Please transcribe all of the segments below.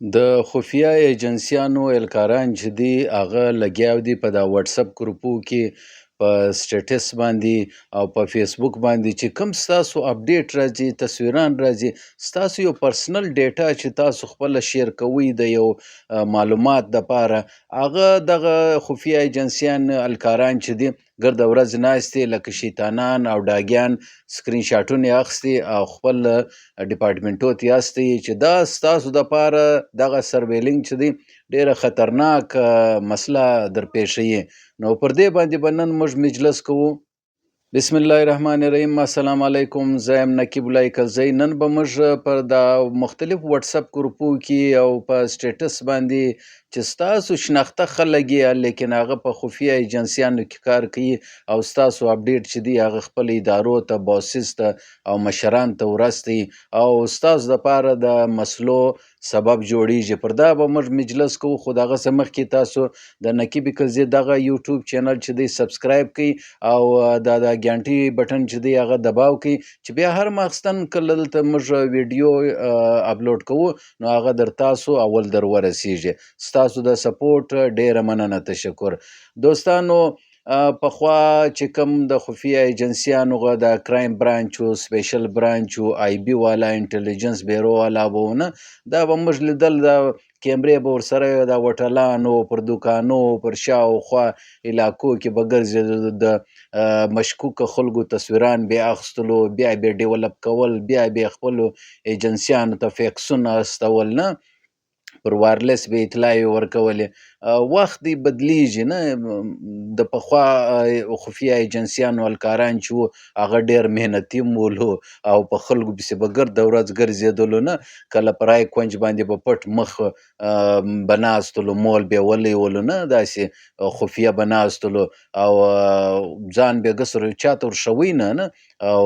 د خفیه ایجنسیانو اهلکاران چې دي هغه لګیا دي په دا واتساپ ګروپو کې په سټیټس باندې او په فیسبوک باندې چې کوم ستاسو اپډیټ راځي تصویران راځي ستاسو یو پرسنل ډیټا چې تاسو خپله شیر کوئ د یو معلومات دپاره هغه دغه خفیه ایجنسیان اهلکاران چې دي ګرده ورځ ناستې لکه شیطانان او ډاګیان سکرین شاټونه یې اخیستي او خپل ډپارټمنټو ته یاستئ چې دا ستاسو دپاره دغه سرویلینګ چې دی ډیره خطرناک مسله درپېښوي نو پر دې باندې به نن موږ مجلس کوو. بسم الله الرحمن الرحیم. السلام علیکم. زه یم نقیب الله کلزی. نن به موږ پر دا مختلف واتساپ ګروپو کې او په سټیټس باندې چې ستاسو شناخته خلک یې لیکن هغه په خفیه ایجنسیانو کې کار کوي او ستاسو اپډیټ چې دی هغه خپل ادارو ته باسز ته او مشران ته ورستئ او ستاسو دپاره د مسلو سبب جوړیږي. پر دا به موږ مجلس کوو خو د هغه څه مخکې تاسو د نقیب کلزی دغه یوټیوب چینل چې دی سبسکرایب کړئ او د ګانټې بټن چې دی هغه دباو کړئ چې بیا هر ماخستن کله دلته موږ ویډیو اپلوډ کوو نو هغه در تاسو اول در ورسیږي. ستاسو د سپورټ ډیره مننه. تشکر. دوستانو پخوا چې کوم د خفیه ایجنسیانو د کرایم برانچ و سپیشل برانچ و آی بی والا انټیلیجنس بیرو والا به ونه دا به موږ لیدل د کیمرې به ورسره د هوټلانو پر دوکانو پر شاوخوا علاقو کې به ګرځېدل د مشکوکه خلکو تصویران بیا اخیستلو بیا بیا ډیولپ کول بیا بیا خپلو ایجنسیانو ته فیکسونه استول نه پر وایرلیس به اطلاعې ورکولې. وخت دی بدلیږي نه د پخوا خفیه ایجنسیانو هلکاران چې وو هغه ډېر محنتي مولو او په خلکو پسې به ګرده ورځ ګرځېدلو نه کله په رای کونج باندې به پټ مخ به ناستلو مول به ولی ولو نه داسې خفیه به ناستلو او ځان به ګسر چاته ورشوی نه او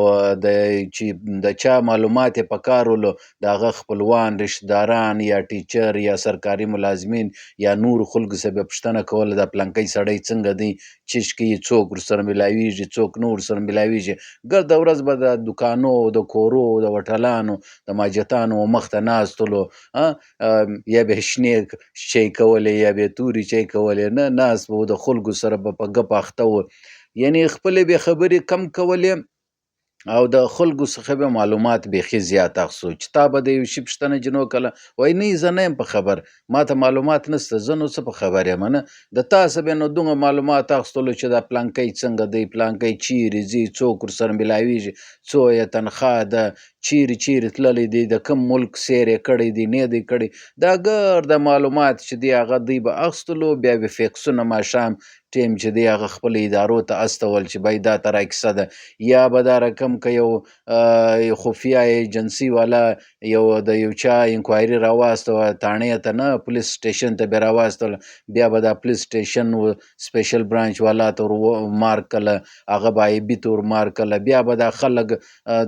چې د چا معلومات یې په کار ولو د هغه خپلوان رشتهداران یا ټیچر یا سرکاري ملازمین یا نورو خلکو څخه به پوښتنه کوله دا پلانکی سړی څنګه دی چیش کوي څوک ورسره میلاویږي څوک نه ورسره میلاویږي ګرده ورځ به د دوکانو د کورو د هوټلانو د ماجتانو مخ ته ناستلو یا به شنې چای کولې یا به تورې چای کولې نه ناست به د خلکو سره به په ګپ اخته و یعنی خپلې به خبرې کم کولې او د خلکو څخه به معلومات بیخي زیات اخیستو چې تا به د یو شي پوښتنه جنو کله وایي نه زه نه یم په خبر ما ته معلومات نشته زه نو څه په خبر یم نه د تا څه به نو دومره معلومات اخیستلو چې دا پلانکی څنګه دی پلانکی چیرې ځي څوک ورسره میلاویږي څو یې تنخواه ده چیرې تللی دی د کوم ملک سیر یې کړی دی نه دی کړی دا ګرده معلومات چې دی هغه دوی به اخیستلو بیا به فیکسونه ماښام ټیم چې دی هغه خپل ادارو ته استول چې بای دا ترا کیسه ده یا به دا رقم که یو خفیه ایجنسی والا یو د یو چا انکوایري راواستوه تاڼې ته نه پولیس سټیشن ته به راواستول بیا به دا پولیس سټیشن سپیشل برانچ والا ته ورمارک کله هغه به آی بي ته ورمارک کله بیا به دا خلک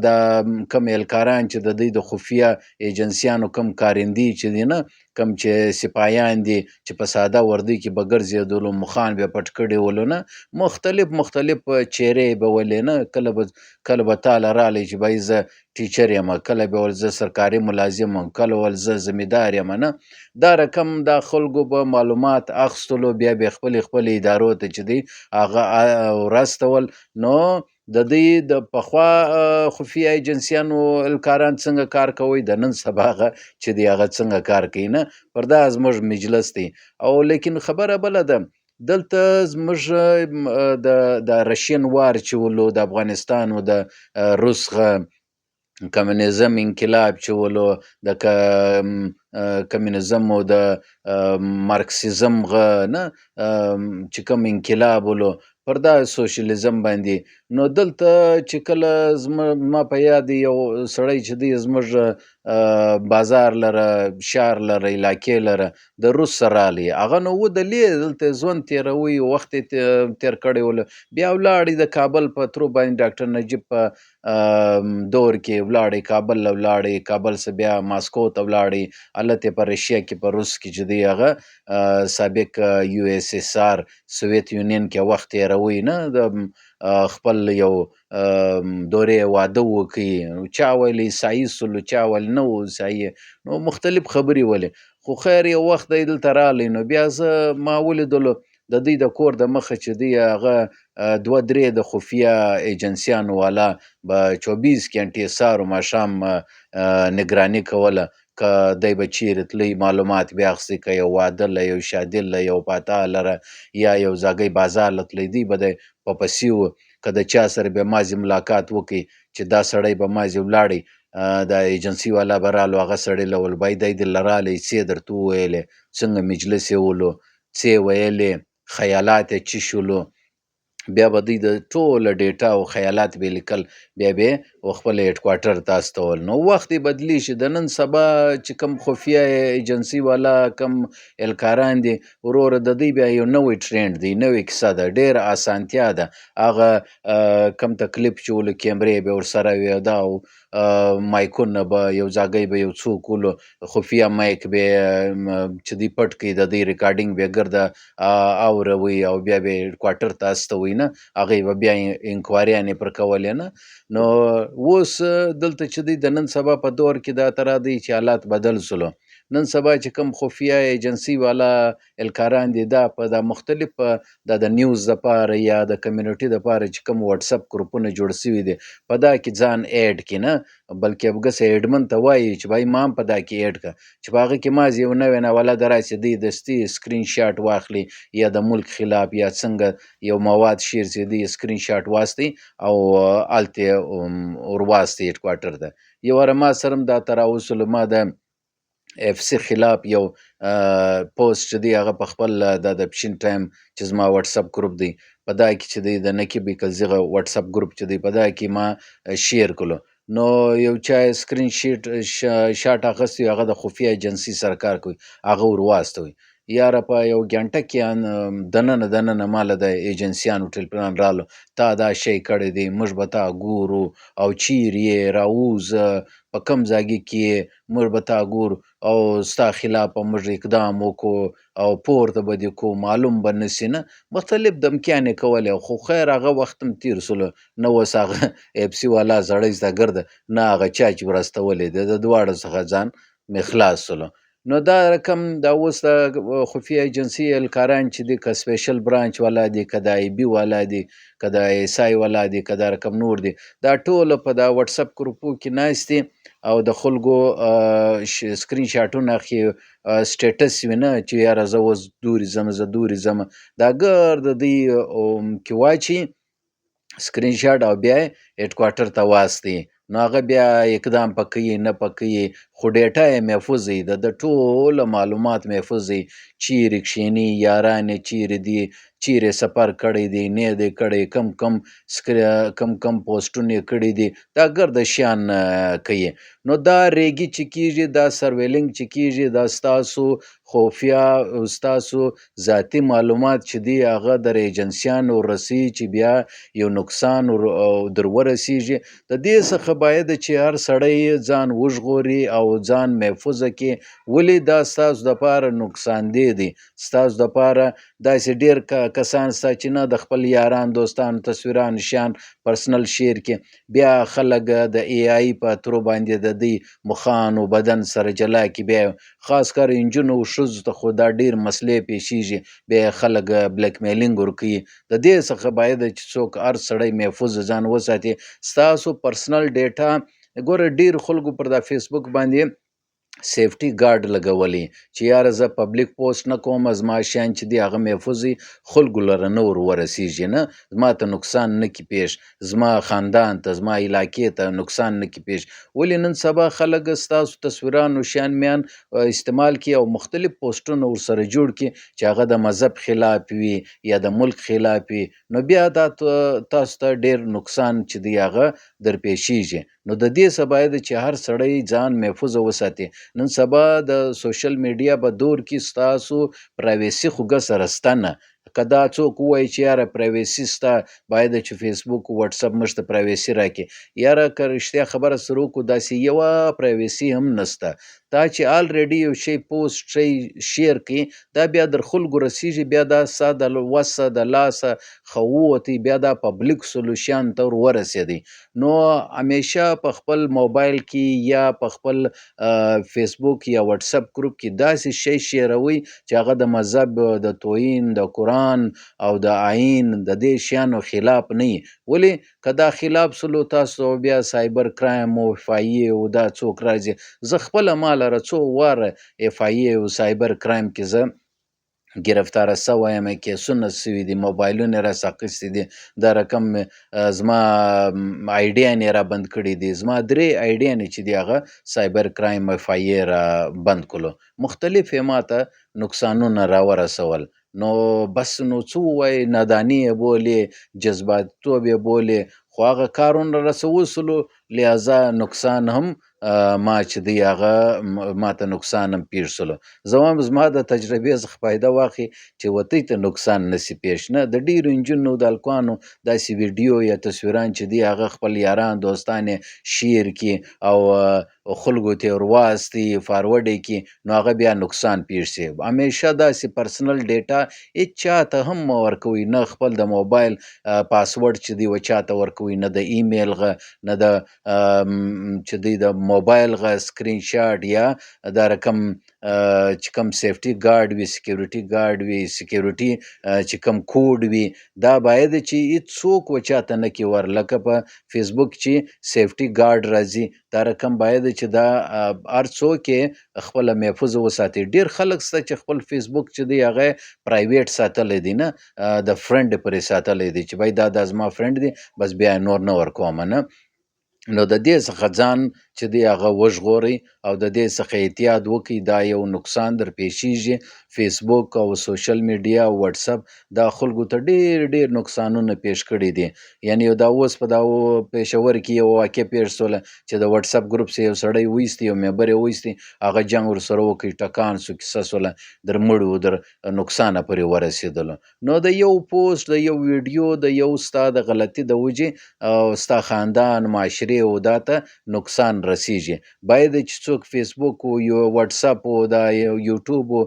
د کم اهلکاران چې د دوی د خفیه ایجنسیانو کم کارندې چې دي نه کم چې سپایان دي چې په ساده وردی کې به ګرځېدلو مخان به پټ کړي ولو نه مختلف چهرې به ولې نه کله به تاله رالی چې بای زه ټیچر یم کله به ول زه سرکاري ملازم یم کله ول زه زمیندار یم نه دا رقم دا خلکو به معلومات اخیستلو بیا به خپل ادارو ته چې دی هغه ورستول نو د دې د پخوا خفیه ایجنسیانو اهلکاران څنګه کار کوي د نن سبا هغه چې دی هغه څنګه کار کوي نه پر دا زموږ مجلس دی او لیکن خبره بله ده دلته زموږ د رشین وار چې ولو د افغانستان او د روس کمونیزم انقلاب چې ولو د کمونیزم او د مارکسیزم نه چې کوم انقلاب ولو پر دا سوشلیزم باندې نو دلته چې کله ما په یاد یو سړی چې دی زموږ بازار لره شهر لره علاقې لره د روس سره رالی هغه نو ودلې دلته ژوند تېروي وخت یې تېر کړی ولو بیا ولاړې د کابل په ترو باندې ډاکټر نجیب په دور کې ولاړې کابل له ولاړې کابل څخه بیا ماسکو ته ولاړې هلته په رشیا کې په روس کې چې دی هغه سابق یو اس اس آر سوویت یونین کې وخت تېروي نه د خپل یو دورې واده وکړي، چا ویل عیسایي سولو، چا ویل نه و عیسایي، نو مختلف خبرې ولې. خو خیر یو وخت دی دلته رالی نو بیا ما ولیدلو د دوی د کور د مخه چې دی هغه دوه درې د خفیه ایجنسیانو والا به 24 ګنټې سهار و ماښام نگراني کوله که دی به چیرې تللی معلومات بیا اخیستی، که یو واده له یو شادي له یو پاتا لره یا یو ځاګی بازار له تللی دی به دی په پسې و، که د چا سره به مازې ملاقات وکړي چې دا سړی به مازې ولاړی د ایجنسي والا به رالو هغه سړی له ول بای دی دلته رالی څه یې درته وویلې، څنګه مجلس یې ولو، څه یې ویلې، خیالات یې څه شولو، بیا به دوی د ټوله ډیټا او خیالات به لیکل، بیا به یې خپل هیډ کوارټر ته استول. نو وخت یې بدلیږي، د نن سبا چې کوم خفیه ایجنسي والا کم الکاران دي وروره د دوی بیا یو نوی ټرینډ دی، نوې کیسه ده، ډېره اسانتیا ده. هغه کم تکلیف چې ولو کیمرې به ورسره وي دا مایکونه به یو ځاګی به یو څوک ولو خفیه مایک به چې دوی پټ کړي د دوی ریکارډینګ به ګرده اوروي او بیا به یې کوارټر ته استوي نه، هغې به بیا انکوایریانې پر کولې نه. نو اوس دلته چې دی د نن سبا په دور کې دا ته راځي چې حالات بدل سولو. نن سبا چې کوم خفیه ایجنسي والا الکاران دي دا په دا مختلف د نیوز دپاره یا د کمیونټي دپاره چې کوم وټساپ ګروپونه جوړ سوي دي په دا کې ځان ایډ کړي نه، بلکې بګسه ایډمن ته وایي چې بای ما هم په دا کې ایډ کړه چې په هغه کې مازې یو نوی ناولده راسي دی دستي سکرین شاټ واخلي یا د ملک خلاف یا څنګه یو مواد شیر چې دی سکرین شاټ واستي او هلته ورواستي هیډ کوارټر ته. یو واره ما سره هم دا ته راوصلو، ما د اف سی خلاف یو پوسټ چې دی هغه په خپل د پښین ټایم چې زما وټساپ ګروپ دی په دا کې چې دی د نقیب کلزغه وټساپ ګروپ چې دی په دا کې ما شیر کړو، نو یو چا سکرین شاټ اخیستی هغه د خفیه ایجنسي سره کار کوي هغه ورواستوي. یاره په یو ګنټه کې دننه ماله د ایجنسیانو ټلیفون رالو تا دا شی کړی دی موږ به تا ګورو او چیرې یې راووځه په کوم ځای کې موږ به تا ګورو او ستا خلاف موږ اقدام وکړو او پورته به دې کوو معلوم به نسي نه، مختلف دمکیانې کولې. خو خیر هغه وخت هم تیر سولو، نه اوس هغه اف سی والا زړی زده ګرده نه هغه چا چې ورستولی دی د دواړو څخه ځان مې خلاص سولو. نو دا رقم دا اوس د خفیه ایجنسي الکاران چې دي که سپیشل برانچ والا دي که د آی بي والا دي که د ایس آی والا دي که دا رقم نور دي دا ټوله په دا وټساپ ګروپو کې ناست دي او د خلکو سکرین شاټونه اخلي سټیټس وي نه چې یاره زه اوس دورې ځمه دا ګرده دوی کې واچي سکرین شاټ او بیا یې هیډ کوارټر ته واستوي. نو هغه بیا اقدام په کوي نه په کوي خو ډیټا یې محفوظ وي، د ټوله معلومات محفوظ وي، چیرې کښیني یاران یې چیرې دي، چیرې سفر کړی دی نه دی کړی، کم پوسټونه یې کړي دي دا ګرده شیان کوي. نو دا ریګي چې کیږي دا سرویلینګ چې کیږي دا ستاسو خفیه ستاسو ذاتي معلومات چې دی هغه در ایجنسیانو رسي چې بیا یو نقصان در ورسیږي. د دې څخه باید چې هر سړی ځان وژغوري او ځان محفوظه کړي، ولې دا ستاسو دپاره نقصان دی ستاسو دپاره داسې ډېر کسان سته چې نه د خپل یاران دوستان تصویران شیان پرسنل شیر کې بیا خلک د ای آی په ترو باندې د دوی مخانو بدن سره جلا کې بیا خاص کر انجونو او ښځو ته خو دا ډېر مسلې پیښیږي بیا خلک بلیک میلینګ ورکوي. د دې څخه باید چې څوک هر سړی محفوظ ځان وساتي. ستاسو پرسنل ډیټا ګوره ډېر خلکو پر دا فیسبوک باندې سیفټي ګارډ لګولی چې یاره زه پبلیک پوسټ نه کوم زما شیان چې دی هغه محفوظ وي خلکو لره نه ورسیږي نه زما ته نقصان نه کړي پیښ، زما خاندان ته زما علاقې ته نقصان نه کړي پیښ. ولې نن سبا خلک ستاسو تصویران او شیان میان استعمال کړي او مختلف پوسټونه ورسره جوړ کړي چې هغه د مذهب خلاف وي یا د ملک خلاف وي، نو بیا دا تاسو ته ډېر نقصان چې دی هغه در پیښیږي. نو د دې څخه باید چې هر سړی ځان محفوظ وساتي. نن سبا د سوشل میډیا په دور کې ستاسو پرایویسي خو ګسه رسته نه که دا څوک ووایي چې یاره پرایویسي سته باید چې فیسبوک وټساپ موږ ته پرایویسي راکړي، یاره که رښتیا خبره سره وکړو داسې یوه پرایویسي هم نسته. تا چې آلریډي یو شی پوسټ شی شیر کړي دا بیا در خلکو رسیږي، بیا دا ستا د وسه د لاسه ښه ووتی، بیا دا پبلیک سولوشن ته ورسېدی. نو همیشه په خپل موبایل کې یا په خپل فیسبوک یا وټساپ ګروپ کې داسې شی شیروئ چې هغه د مذهب، د توهین، د قرآن او د آیین د دې شیانو خلاف نه وي. ولې که دا خلاف سلو تاسو بیا سایبر کرایم او اف آی ای او دا څوک راځي. زه خپله ما لره څو واره اف آی ای او سایبر کرایم کې زه گرفتاره سوی یم، کیسونه سوي دي، موبایلونه یې راڅخه اخیستي دي، دا رقم زما آیډیانې را بند کړي دي، زما 3 آیډیانې چې دي هغه سایبر کرایم اف آی ای را بند کړلو، مختلف یې ماته نقصانونه راورسول. نو بس نو څه ووایې، ناداني یې بولې، جذباتیتوب یې بولې، خو هغه کارونه راڅه وسولو لهذا نقصان هم ما چې دی هغه ماته نقصان هم پیښ سولو. زه وایم زما د تجربې څخه فایده واخلي چې وتۍ ته نقصان نسي پیښ. نه د ډېرو نجونو د هلکانو داسې ویډیو یا تصویران چې دي هغه خپل یاران دوستان یې شیر کړي او خلکو ته یې ورواستي فارورډ یې کړي، نو هغه بیا نقصان پیښ سي. همیشه داسې پرسنل ډیټا هېچ چاته هم مه ورکوئ، نه خپل د موبایل پاسورډ چې دی چاته ورکوئ، نه د ایمیل غه، نه د چې دی د موبایل غه سکرین شاټ یا دا رقم چې کوم سیفټي ګارډ وي، سکیورټي ګارډ وي، سکیورټي چې کوم کوډ وي، دا باید چې هېڅوک چاته نه کړي ور. لکه په فیسبوک چې سیفټي ګارډ راځي دا رقم باید چې دا هر څوک یې خپله محفوظ وساتي. ډېر خلک شته چې خپل فیسبوک چې دی هغه پرایویټ ساتلی دی، نه د فرنډ پرې ساتلی دی چې بای دا زما فرنډ دی بس بیا نور نه ورکومه. نه نو د دې څخه ځان چې دی هغه وژغورئ او د دې څخه احتیاط وکړئ. دا یو نقصان در پیښیږي. فیسبوک او سوشل میډیا او وټساپ دا خلکو ته ډېر نقصانونه پیښ کړي دي. یعنې دا اوس په دا پېښور کې یو واقع پیښ سوله چې د وټساپ ګروپ څخه یو سړی وایستي، یو ممبر یې وایستي، هغه جنګ ورسره وکړي، ټکان سو، کیسه سوله، در مړ و، در نقصانه پورې ورسېدلو. نو د یو پوسټ، د یو ویډیو، د یو ستا د غلطي د وجې او ستا خاندان، معاشرې او دا ته نقصان رسیږي. باید چې څوک فیسبوک او وټساپ او دا یوټیوب او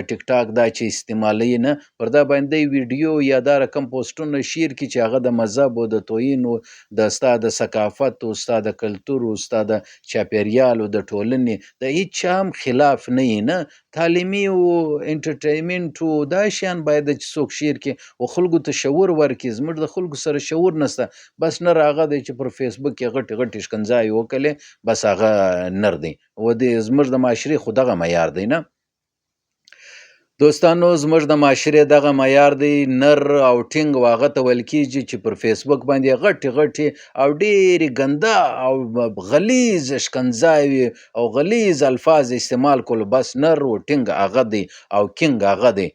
ټیک ټاک دا چې استعمالوي نه، پر دا باندې ویډیو یا دا رقم پوسټونه شیر کړي چې هغه د مذهب او د توهین او د ستا د ثقافت او ستا د کلتور او ستا د چاپیریال او د ټولنې د هېچ چا هم خلاف نه وي. نه تعلیمي او انټرټینمنټ او دا شیان باید چې څوک شیر کړي او خلکو ته شعور ورکړي. زموږ د خلکو سره شعور نشته، بس نر هغه دی چې پر فیسبوک کې غټې ښکنځاوې وکړلې بس هغه نر دی. و دې زموږ د معاشرې خو دغه معیار دی. نه دوستانو، زموږ د معاشرې دغه معیار دی، نر او ټینګ او هغه ته ویل کېږي چې پر فیسبوک باندې غټې او ډېرې ګنده او غلیظ ښکنځاوې او غلیظ الفاظ استعمال کولو، بس نر او ټینګ هغه دی او کینګ هغه دی.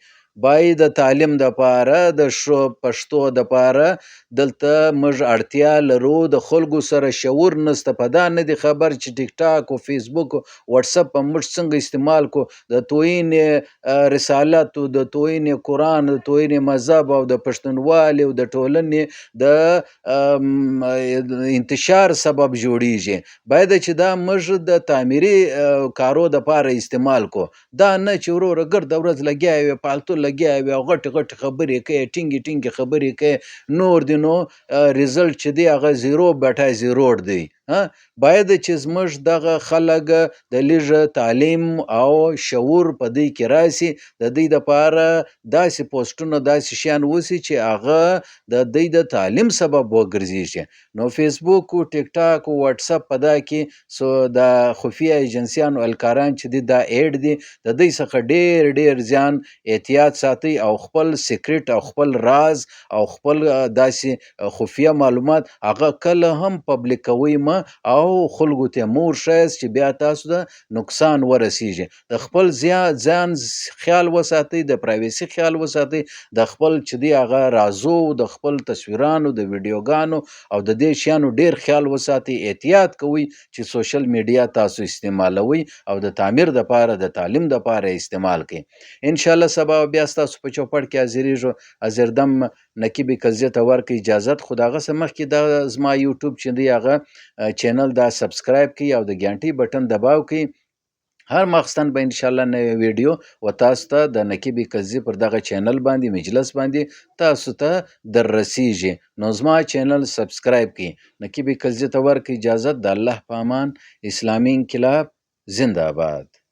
باید د تعلیم دپاره، د ښه پښتو دپاره دلته موږ اړتیا لرو. د خلکو سره شعور نسته، په دا نه دي خبر چې ټیک ټاک او فیسبوک او وټساپ په موږ څنګه استعمال کو د توهین رسالت او د توهین قرآن، د توهین مذهب او د پښتونوالي او د ټولنې د انتشار سبب جوړیږي. باید چې دا موږ د تعمیري کارو دپاره استعمال کو، دا نه چې وروره ګرده ورځ لګیا وي، پالتو لګیا وي او غټې خبرې کوي، ټینګې خبرې کوي، نور دی نو ریزلټ چې دی هغه 0.0 دی. باید چې زموږ دغه خلک د لږ تعلیم او شعور په دوی کې راسي، د دوی دپاره داسې پوسټونه، داسې شیان وسي چې هغه د دوی د تعلیم سبب وګرځېږي. نو فیسبوک او ټیک ټاک او وټساپ په دا کې د خفیه ایجنسیانو الکاران چې دي دا ایډ دي، د دوی څخه ډېر زیان احتیاط ساتئ او خپل سیکرټ او خپل راز او خپل داسې خفیه معلومات هغه کله هم پبلیکوئ مه، او خلکو ته مه ورښایاست چې بیا تاسو ته نقصان ورسیږي. د خپل ځان خیال وساتئ، د پرایوسي خیال وساتئ، د خپل چې دی هغه رازو، د خپل تصویرانو، د ویډیوګانو او د دې شیانو ډیر خیال وساتئ. احتیاط کوئ چې سوشل میډیا تاسو استعمالوئ او د تعمیر دپاره، د تعلیم دپاره استعمال کړئ. انشاءالله سبا بیا ستاسو په چوپړ کې حاضریږو. حاضردم نقیب قضیې ته ورکړئ اجازت. خو د هغه څه مخکې دا زما یوټیوب چې دی هغه چینل دا سبسکرایب کړئ او د ګنټۍ بټن دباو کړئ. هر ماخستن به انشاءالله نوې ویډیو و تاسو ته د نقیب قضیې پر دغه چینل باندې مجلس باندې تاسو ته در رسیږي. نو زما چینل سبسکرایب کړئ. نقیب قضیې ته ورکړئ اجازت. د الله په امان. اسلامي انقلاب زنده باد.